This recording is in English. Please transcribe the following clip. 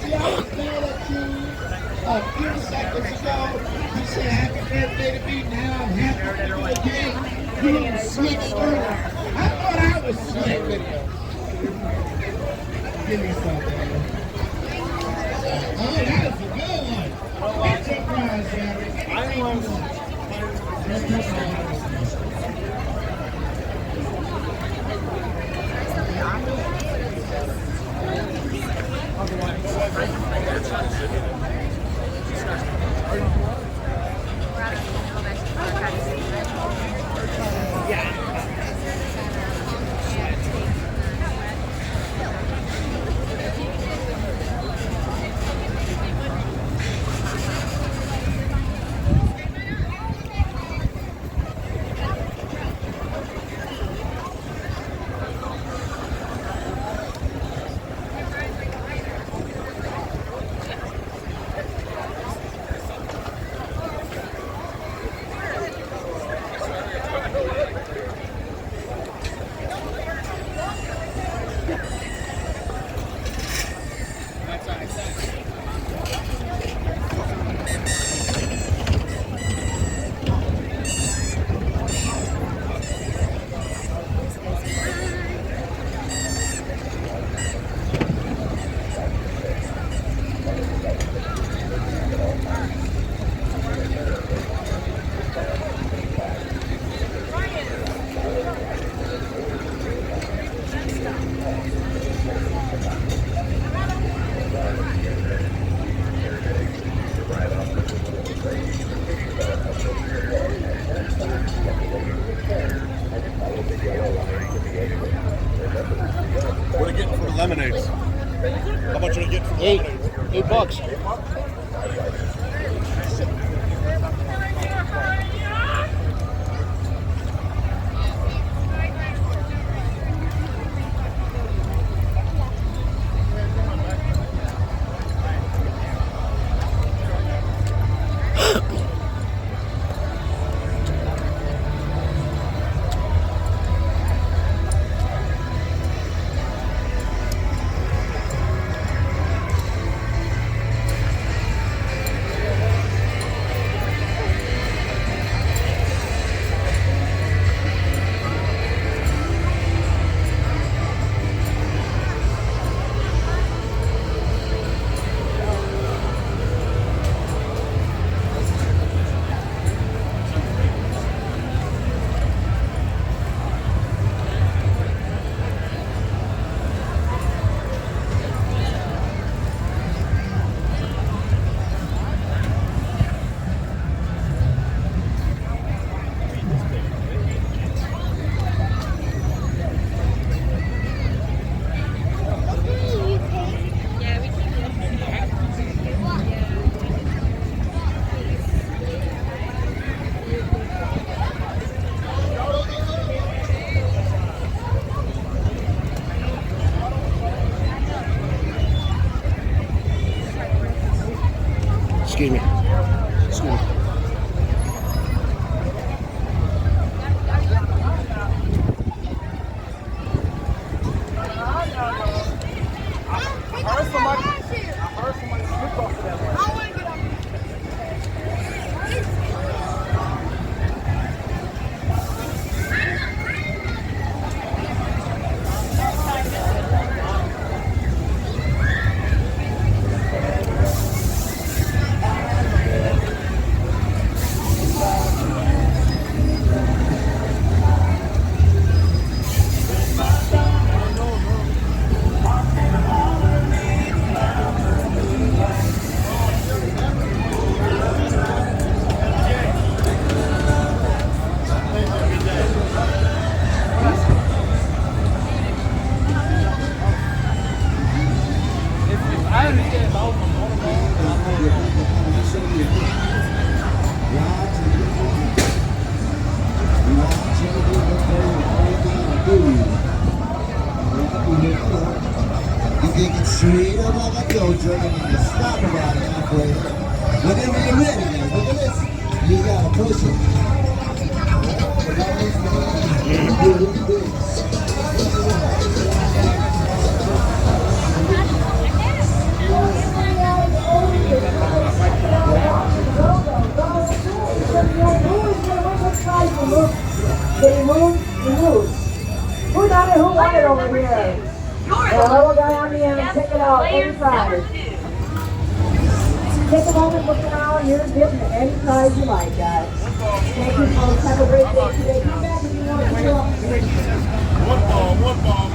See, I was mad at you a few seconds ago. You said happy birthday to me. Now I'm happy to you again. You done switched over. I thought I was slick. Give me something. Oh, that was a good one. Get your prize, Harry. What are you getting for the lemonades? How much are you getting for the lemonades? $8. Excuse me. Excuse me. I heard somebody slip off of that one. Straight up like a dojo, and you stop about halfway. Whenever you're ready, man. Look at this. You gotta push it. Who got it? Who won it over here? The little guy on the end, check it out, any prize. Take a moment, look around, you're getting any prize you like, guys. Thank you folks, have a great day today. Come back if you want to show up. One ball, one ball.